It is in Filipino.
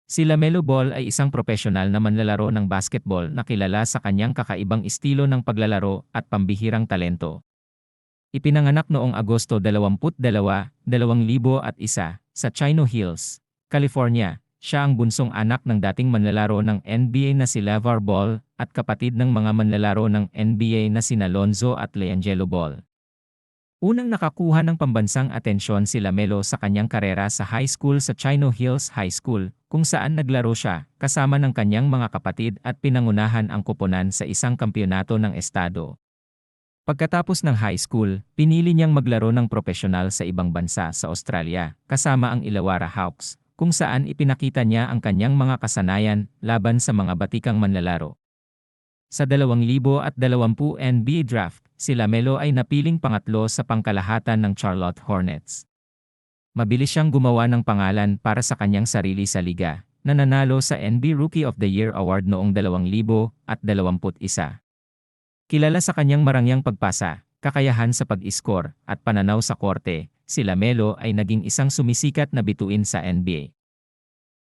Si LaMelo Ball ay isang profesional na manlalaro ng basketball na kilala sa kanyang kakaibang estilo ng paglalaro at pambihirang talento. Ipinanganak noong Agosto 22, 2001 sa Chino Hills, California. Siya ang bunsong anak ng dating manlalaro ng NBA na si LeVar Ball at kapatid ng mga manlalaro ng NBA na sina Lonzo at LiAngelo Ball. Unang nakakuha ng pambansang atensyon si LaMelo sa kanyang karera sa high school sa Chino Hills High School, kung saan naglaro siya kasama ng kanyang mga kapatid at pinangunahan ang koponan sa isang kampyonato ng estado. Pagkatapos ng high school, pinili niyang maglaro ng propesyonal sa ibang bansa sa Australia, kasama ang Illawarra Hawks, kung saan ipinakita niya ang kanyang mga kasanayan laban sa mga batikang manlalaro. Sa 2020 NBA Draft, si LaMelo ay napiling pangatlo sa pangkalahatan ng Charlotte Hornets. Mabilis siyang gumawa ng pangalan para sa kanyang sarili sa liga, na nanalo sa NBA Rookie of the Year Award noong 2021. Kilala sa kanyang marangyang pagpasa, kakayahan sa pag-score, at pananaw sa korte, si LaMelo ay naging isang sumisikat na bituin sa NBA.